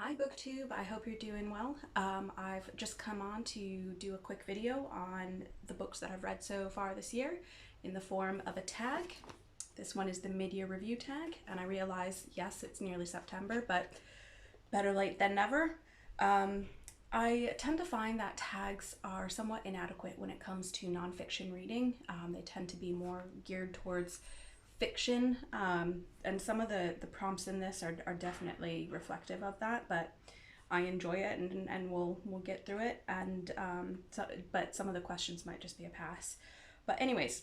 Hi BookTube, I hope you're doing well. I've just come on to do a quick video on the books that I've read so far this year in the form of a tag. This one is the mid-year review tag, and I realize, yes, it's nearly September, but better late than never. I tend to find that tags are somewhat inadequate when it comes to nonfiction reading. They tend to be more geared towards fiction, and some of the prompts in this are definitely reflective of that, but I enjoy it, and we'll get through it, and but some of the questions might just be a pass. But anyways,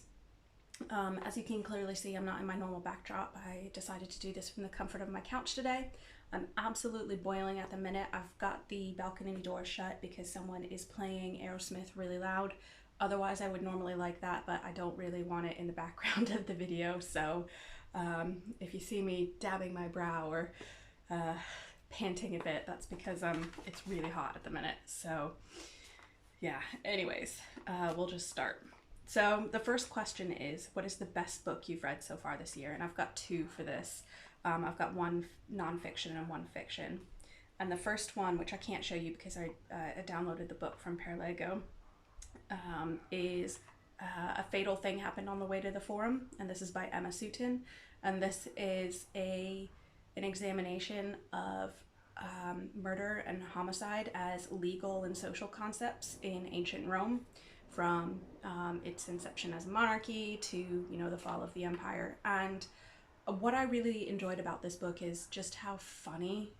as you can clearly see, I'm not in my normal backdrop. I decided to do this from the comfort of my couch today. I'm absolutely boiling at the minute. I've got the balcony door shut because someone is playing Aerosmith really loud. Otherwise, I would normally like that, but I don't really want it in the background of the video. So if you see me dabbing my brow or panting a bit, that's because it's really hot at the minute. So yeah, anyways, we'll just start. So the first question is, what is the best book you've read so far this year? And I've got two for this. I've got one nonfiction and one fiction. And the first one, which I can't show you because I downloaded the book from Perlego, is A Fatal Thing Happened on the Way to the Forum, and this is by Emma Sutton, and this is an examination of murder and homicide as legal and social concepts in ancient Rome, from its inception as a monarchy to the fall of the empire. And what I really enjoyed about this book is just how funny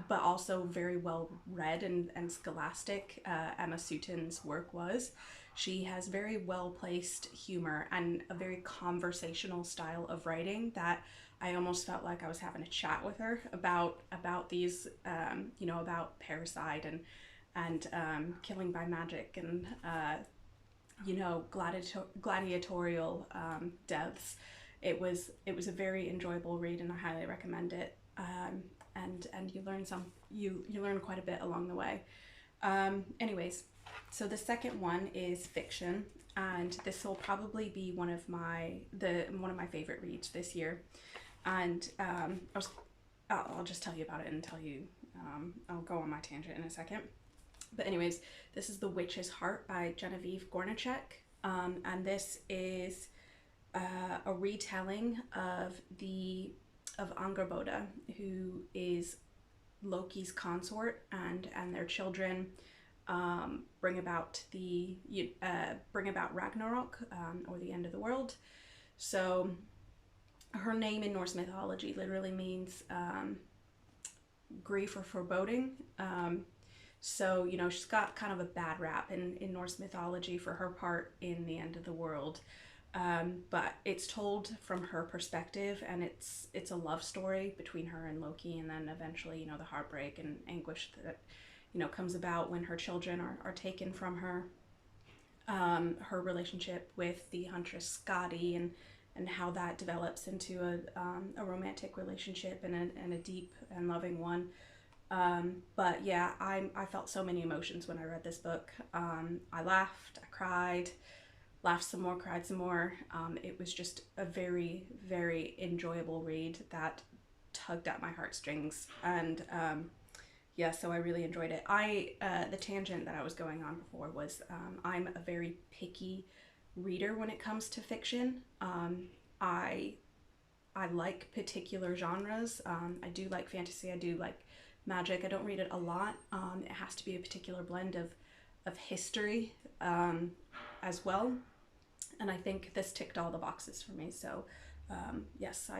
but also very well read and scholastic Emma Sutton's work was. She has very well placed humor and a very conversational style of writing that I almost felt like I was having a chat with her about these about parricide and killing by magic and gladiatorial deaths. It was a very enjoyable read, and I highly recommend it. And you learn quite a bit along the way. Anyways, so the second one is fiction, and this will probably be one of my favorite reads this year. And I'll just tell you about it and tell you. I'll go on my tangent in a second. But anyways, this is The Witch's Heart by Genevieve Gornicek, and this is a retelling of Angerboda, who is Loki's consort, and their children bring about Ragnarok, or the end of the world. So her name in Norse mythology literally means grief or foreboding. So she's got kind of a bad rap in Norse mythology for her part in the end of the world. But it's told from her perspective, and it's a love story between her and Loki, and then eventually the heartbreak and anguish that comes about when her children are taken from her. Her relationship with the huntress Skadi, and how that develops into a romantic relationship and a deep and loving one. But yeah, I felt so many emotions when I read this book. I laughed, I cried, laughed some more, cried some more. It was just a very, very enjoyable read that tugged at my heartstrings, and yeah, so I really enjoyed it. The tangent that I was going on before was I'm a very picky reader when it comes to fiction. I like particular genres. I do like fantasy, I do like magic. I don't read it a lot. It has to be a particular blend of history as well, and I think this ticked all the boxes for me. So yes,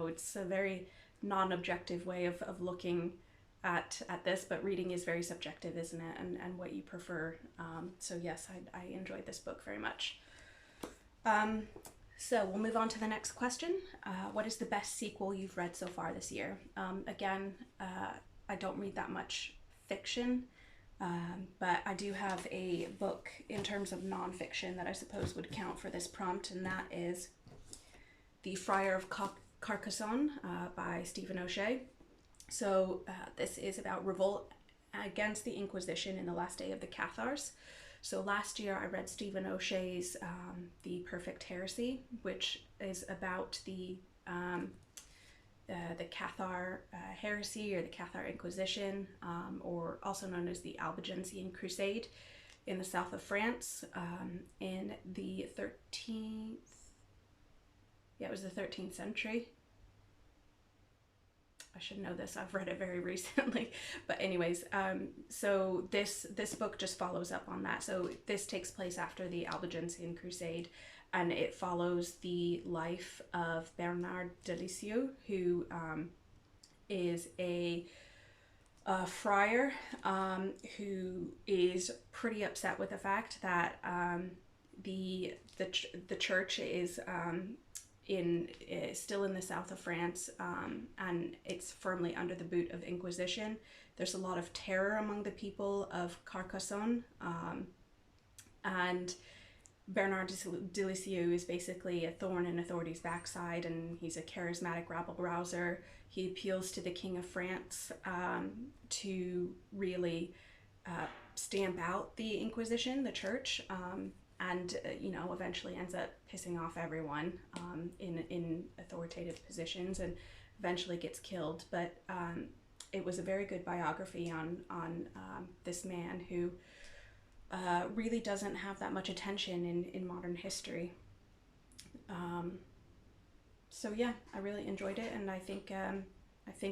it's a very non-objective way of looking at this, but reading is very subjective, isn't it, and what you prefer. So yes, I enjoyed this book very much. So we'll move on to the next question. What is the best sequel you've read so far this year? Again, I don't read that much fiction, but I do have a book in terms of nonfiction that I suppose would count for this prompt, and that is The Friar of Carcassonne by Stephen O'Shea. So this is about revolt against the Inquisition in the last day of the Cathars. So last year I read Stephen O'Shea's The Perfect Heresy, which is about the the Cathar heresy, or the Cathar Inquisition, or also known as the Albigensian Crusade in the south of France in the 13th, yeah, it was the 13th century. I should know this, I've read it very recently. But anyways, so this book just follows up on that. So this takes place after the Albigensian Crusade, and it follows the life of Bernard de Lisieux, who is a friar who is pretty upset with the fact that the church is still in the south of France, and it's firmly under the boot of Inquisition. There's a lot of terror among the people of Carcassonne, and Bernard de Lisieux is basically a thorn in authority's backside, and he's a charismatic rabble-rouser. He appeals to the King of France to really stamp out the Inquisition, the church, and eventually ends up pissing off everyone in authoritative positions, and eventually gets killed. But it was a very good biography on this man who really doesn't have that much attention in modern history. So yeah, I really enjoyed it, and I think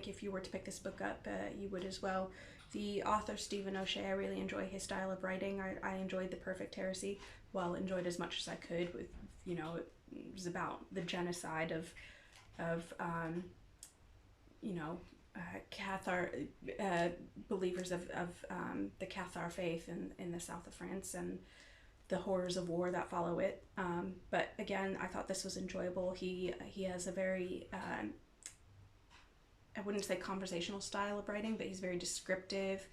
if you were to pick this book up, you would as well. The author, Stephen O'Shea, I really enjoy his style of writing. I enjoyed The Perfect Heresy, well, enjoyed as much as I could. With, it was about the genocide of Cathar believers of the Cathar faith in the south of France, and the horrors of war that follow it. But again, I thought this was enjoyable. He has a very I wouldn't say conversational style of writing, but he's very descriptive.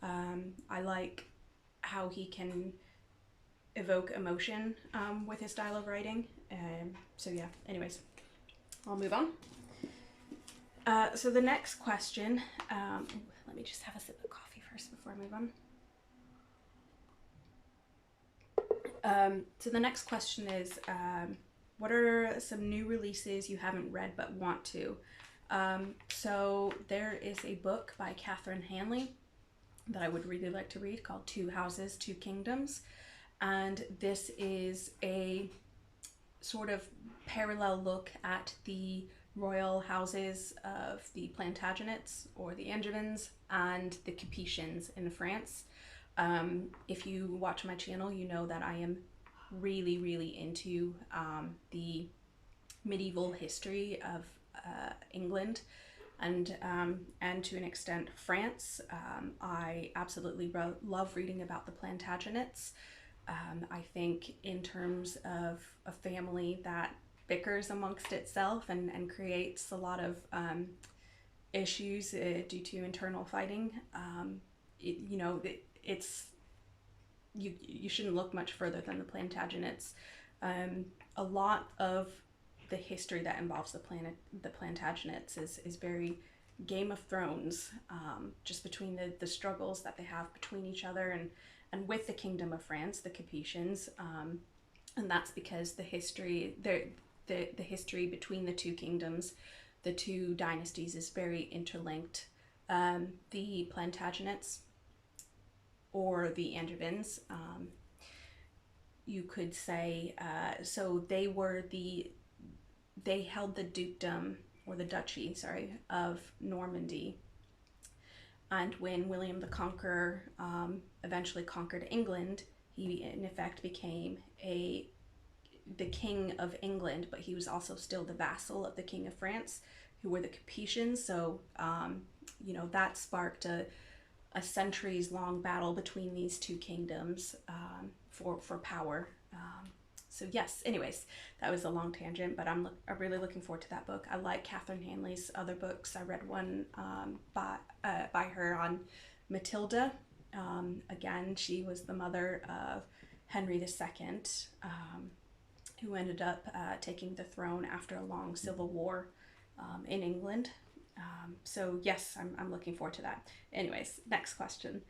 I like how he can evoke emotion with his style of writing. So yeah, anyways, I'll move on. So the next question, let me just have a sip of coffee first before I move on. So the next question is, what are some new releases you haven't read but want to? So there is a book by Catherine Hanley that I would really like to read called Two Houses, Two Kingdoms. And this is a sort of parallel look at the royal houses of the Plantagenets, or the Angevins, and the Capetians in France. If you watch my channel, you know that I am really, really into the medieval history of England, and to an extent France. I absolutely love reading about the Plantagenets. I think in terms of a family that bickers amongst itself and creates a lot of issues due to internal fighting, you shouldn't look much further than the Plantagenets. A lot of the history that involves the Plantagenets is very Game of Thrones, just between the struggles that they have between each other and with the Kingdom of France, the Capetians, and that's because the history between the two kingdoms, the two dynasties, is very interlinked. The Plantagenets, or the Angevins, you could say, so they held the dukedom, or the duchy, of Normandy. And when William the Conqueror eventually conquered England, he in effect became the King of England, but he was also still the vassal of the King of France, who were the Capetians. So that sparked a centuries-long battle between these two kingdoms for power. So yes, anyways, that was a long tangent, but I'm really looking forward to that book. I like Catherine Hanley's other books. I read one by her on Matilda. Again, she was the mother of Henry II, who ended up taking the throne after a long civil war in England. So yes, I'm looking forward to that. Anyways, next question.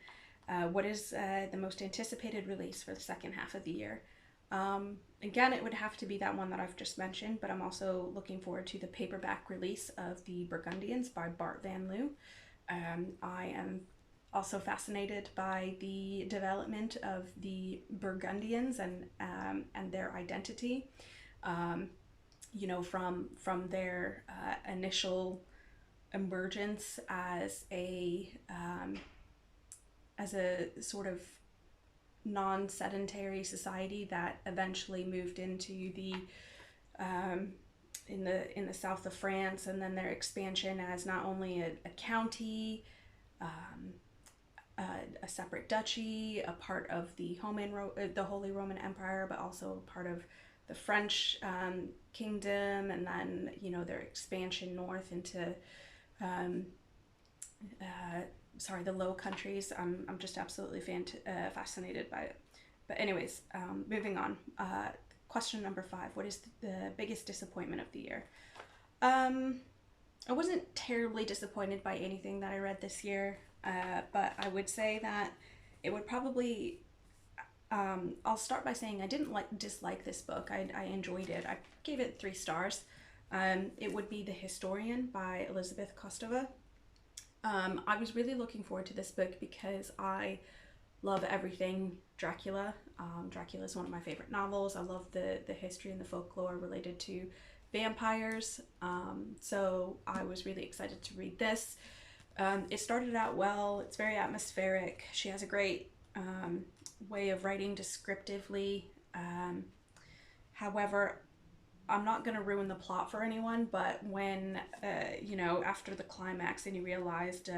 What is the most anticipated release for the second half of the year? Again, it would have to be that one that I've just mentioned, but I'm also looking forward to the paperback release of The Burgundians by Bart Van Loo. I am also fascinated by the development of the Burgundians and their identity. You know, from their initial emergence as a sort of non-sedentary society that eventually moved into the in the south of France, and then their expansion as not only a county, a separate duchy, a part of the Holy Roman Empire, but also part of the French kingdom, and then, you know, their expansion north into the Low Countries. I'm just absolutely fascinated by it. But anyways, moving on. Question number 5. What is the biggest disappointment of the year? I wasn't terribly disappointed by anything that I read this year, but I would say that it would probably... I'll start by saying I didn't dislike this book. I enjoyed it. I gave it 3 stars. It would be The Historian by Elizabeth Kostova. I was really looking forward to this book because I love everything Dracula. Dracula is one of my favorite novels. I love the history and the folklore related to vampires. So I was really excited to read this. It started out well. It's very atmospheric. She has a great way of writing descriptively. However, I'm not going to ruin the plot for anyone, but when, you know, after the climax and you realized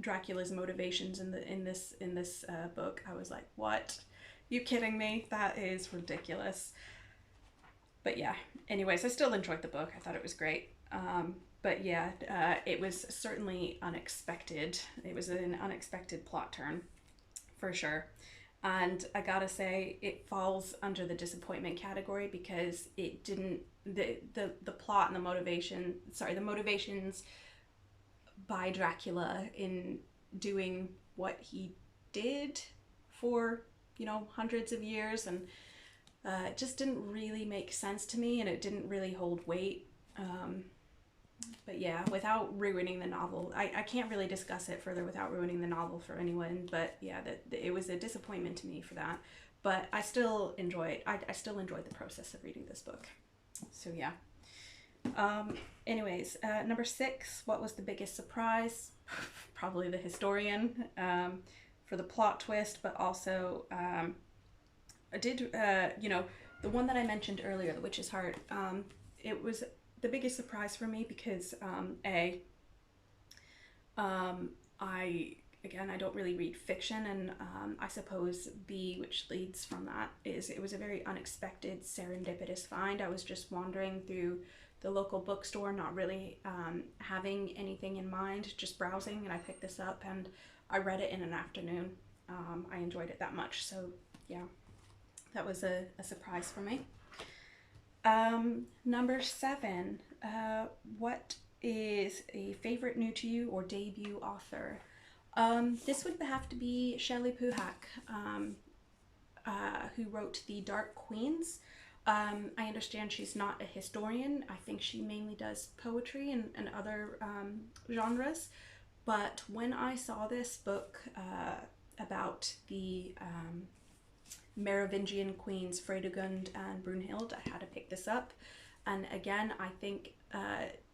Dracula's motivations in this book, I was like, what? You kidding me? That is ridiculous. But yeah, anyways, I still enjoyed the book. I thought it was great. But yeah, it was certainly unexpected. It was an unexpected plot turn, for sure. And I gotta say, it falls under the disappointment category because it didn't, the plot and the motivations by Dracula in doing what he did for, you know, hundreds of years, and it just didn't really make sense to me, and it didn't really hold weight. But yeah, without ruining the novel, I can't really discuss it further without ruining the novel for anyone, but yeah, it was a disappointment to me for that. But I still enjoyed the process of reading this book. So yeah. Anyways, number 6, what was the biggest surprise? Probably The Historian, for the plot twist, but also I did, you know, the one that I mentioned earlier, The Witch's Heart, it was the biggest surprise for me because I don't really read fiction, and I suppose B, which leads from that, is it was a very unexpected, serendipitous find. I was just wandering through the local bookstore, not really having anything in mind, just browsing, and I picked this up and I read it in an afternoon. I enjoyed it that much, so yeah, that was a surprise for me. Number 7, what is a favorite new to you or debut author? This would have to be Shelley Puhak, who wrote The Dark Queens. I understand she's not a historian. I think she mainly does poetry and other genres. But when I saw this book about the Merovingian queens Fredegund and Brunhild, I had to pick this up. And again, I think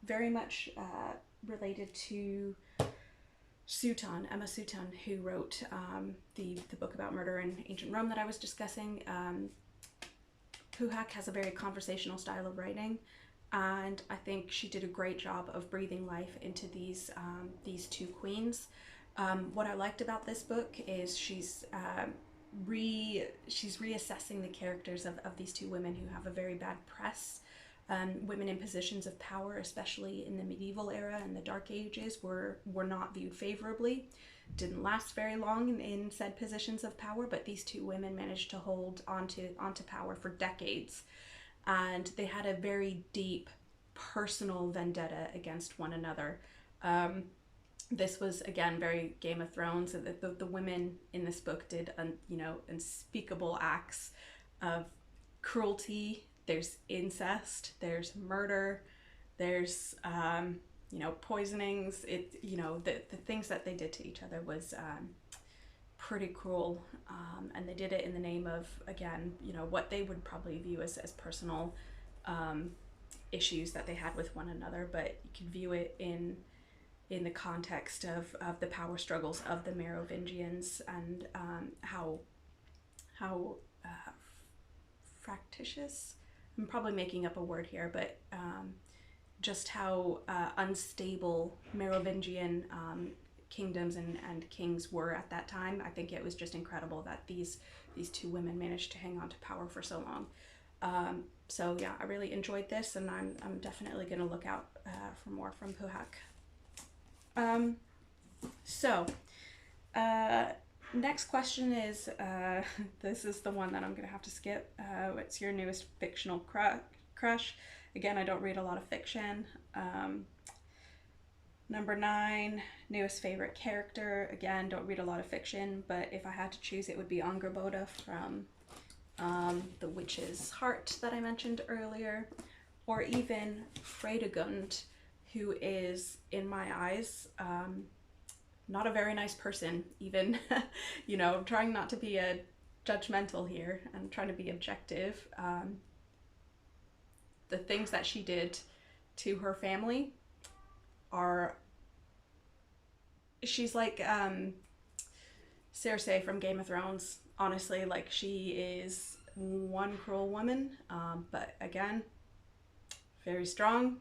very much related to Emma Sutton, who wrote the book about murder in ancient Rome that I was discussing. Puhak has a very conversational style of writing, and I think she did a great job of breathing life into these 2 queens. What I liked about this book is she's reassessing the characters of these 2 women who have a very bad press. Women in positions of power, especially in the medieval era and the Dark Ages, were not viewed favorably. Didn't last very long in said positions of power, but these 2 women managed to hold onto power for decades, and they had a very deep personal vendetta against one another. This was, again, very Game of Thrones. The women in this book did unspeakable acts of cruelty. There's incest, there's murder, there's you know, poisonings. You know, the things that they did to each other was pretty cruel, and they did it in the name of, again, you know, what they would probably view as personal issues that they had with one another, but you can view it in the context of the power struggles of the Merovingians, and how fractious, I'm probably making up a word here, but just how unstable Merovingian kingdoms and kings were at that time. I think it was just incredible that these two women managed to hang on to power for so long. So yeah, I really enjoyed this, and I'm definitely going to look out for more from Puhak. Next question is, this is the one that I'm going to have to skip. What's your newest fictional crush? Again, I don't read a lot of fiction. Number 9, newest favorite character. Again, don't read a lot of fiction, but if I had to choose, it would be Angerboda from The Witch's Heart that I mentioned earlier, or even Fredegund, who is, in my eyes, not a very nice person, even. You know, trying not to be judgmental here and trying to be objective. The things that she did to her family are, she's like Cersei from Game of Thrones, honestly. Like, she is one cruel woman, but again, very strong,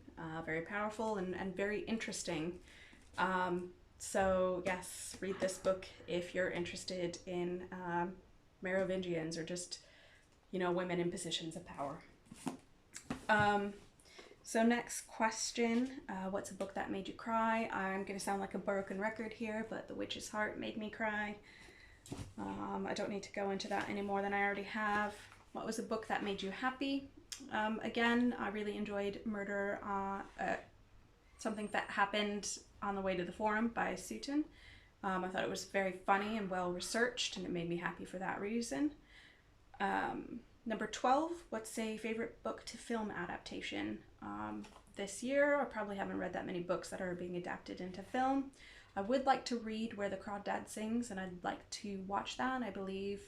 very powerful, and very interesting. So yes, read this book if you're interested in Merovingians, or just, you know, women in positions of power. So next question, what's a book that made you cry? I'm going to sound like a broken record here, but The Witch's Heart made me cry. I don't need to go into that any more than I already have. What was a book that made you happy? Again, I really enjoyed Murder, Something That Happened on the Way to the Forum by Sutton. I thought it was very funny and well researched, and it made me happy for that reason. Number 12, what's a favorite book to film adaptation? This year, I probably haven't read that many books that are being adapted into film. I would like to read Where the Crawdad Sings, and I'd like to watch that. I believe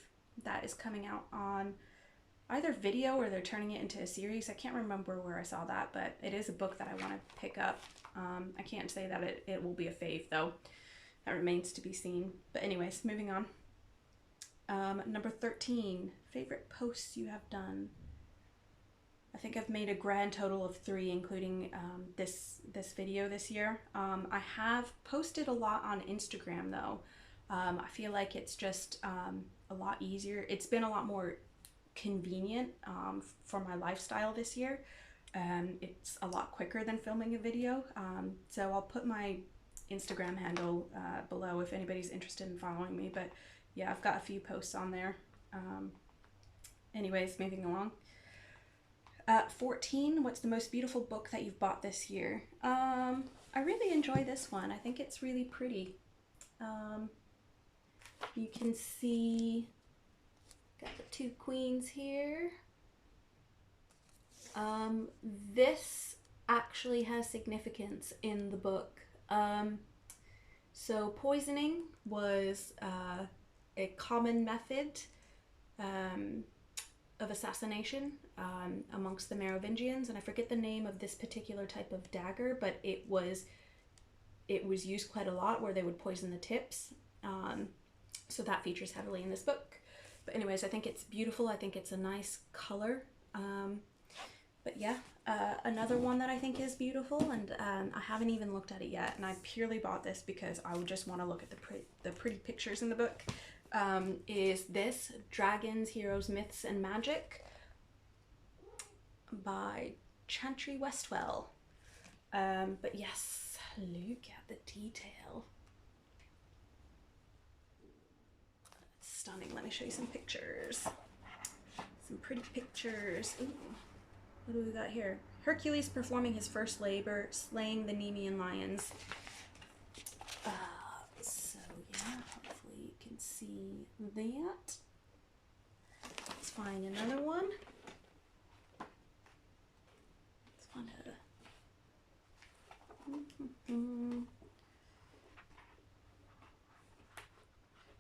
that is coming out on either video or they're turning it into a series. I can't remember where I saw that, but it is a book that I want to pick up. I can't say that it will be a fave, though. That remains to be seen. But anyways, moving on. Number 13, favorite posts you have done. I think I've made a grand total of 3, including this video this year. I have posted a lot on Instagram, though. I feel like it's just a lot easier. It's been a lot more convenient for my lifestyle this year. It's a lot quicker than filming a video. So I'll put my Instagram handle below if anybody's interested in following me. But yeah, I've got a few posts on there. Anyways, moving along. 14, what's the most beautiful book that you've bought this year? I really enjoy this one. I think it's really pretty. You can see, got the 2 queens here. This actually has significance in the book. So poisoning was a common method of assassination amongst the Merovingians, and I forget the name of this particular type of dagger, but it was used quite a lot, where they would poison the tips. So that features heavily in this book. But anyways, I think it's beautiful. I think it's a nice color. But yeah, another one that I think is beautiful, and I haven't even looked at it yet, and I purely bought this because I would just want to look at the pretty pictures in the book, is this, Dragons, Heroes, Myths, and Magic by Chantry Westwell. But yes, look at the detail. It's stunning. Let me show you some pictures. Some pretty pictures. Ooh. What do we got here? Hercules performing his first labor, slaying the Nemean lions. So yeah, hopefully you can see that. let's find another one. Let's find a...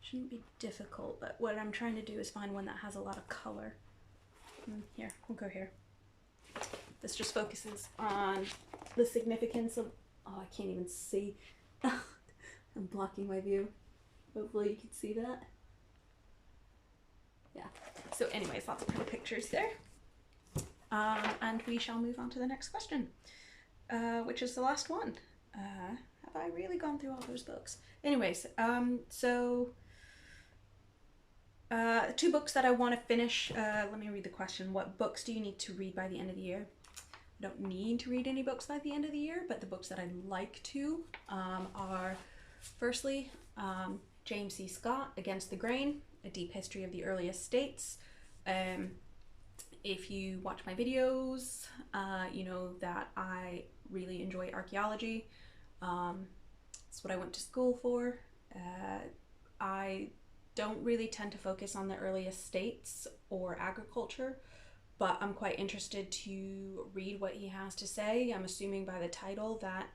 Shouldn't be difficult, but what I'm trying to do is find one that has a lot of color. Here, we'll go here. This just focuses on the significance of... Oh, I can't even see. I'm blocking my view. Hopefully you can see that. Yeah. So anyways, lots of pretty pictures there. And we shall move on to the next question, which is the last one. Have I really gone through all those books? Anyways, two books that I want to finish. Let me read the question. What books do you need to read by the end of the year? I don't need to read any books by the end of the year, but the books that I like to are, firstly, James C. Scott, Against the Grain, A Deep History of the Earliest States. If you watch my videos, you know that I really enjoy archaeology. It's what I went to school for. I don't really tend to focus on the earliest states or agriculture, but I'm quite interested to read what he has to say. I'm assuming by the title that,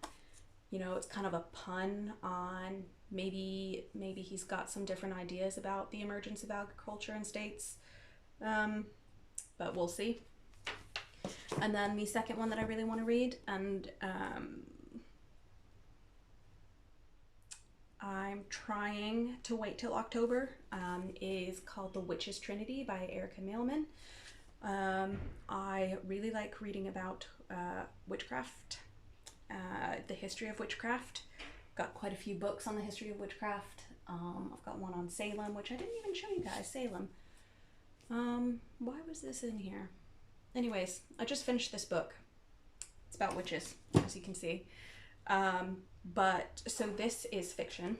you know, it's kind of a pun on maybe he's got some different ideas about the emergence of agriculture in states, but we'll see. And then the second one that I really want to read, and I'm trying to wait till October, is called The Witch's Trinity by Erica Mailman. I really like reading about witchcraft, the history of witchcraft. Got quite a few books on the history of witchcraft. I've got one on Salem, which I didn't even show you guys, Salem. Why was this in here? Anyways, I just finished this book. It's about witches, as you can see. But so this is fiction.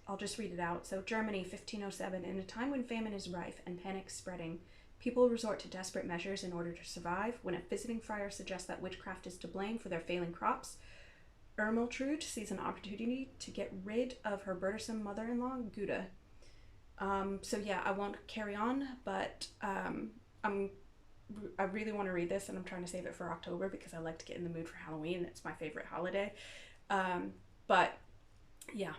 I'll just read it out. So Germany, 1507. In a time when famine is rife and panic spreading, people resort to desperate measures in order to survive. When a visiting friar suggests that witchcraft is to blame for their failing crops, Ermeltrude sees an opportunity to get rid of her burdensome mother-in-law, Guda. So yeah, I won't carry on, but I really want to read this, and I'm trying to save it for October because I like to get in the mood for Halloween. It's my favorite holiday. But yeah,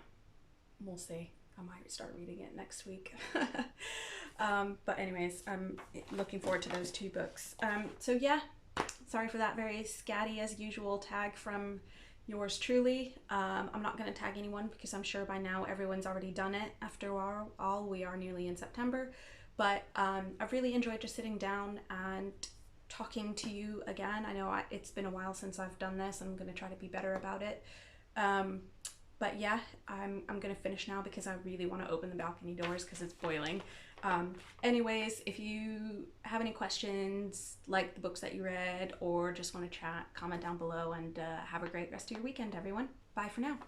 we'll see. I might start reading it next week. But anyways, I'm looking forward to those two books. So yeah, sorry for that very scatty as usual tag from yours truly. I'm not going to tag anyone because I'm sure by now everyone's already done it. After all, we are nearly in September. But I've really enjoyed just sitting down and talking to you again. I know it's been a while since I've done this, and I'm going to try to be better about it. But yeah, I'm going to finish now because I really want to open the balcony doors because it's boiling. Anyways, if you have any questions, like the books that you read, or just want to chat, comment down below, and have a great rest of your weekend, everyone. Bye for now.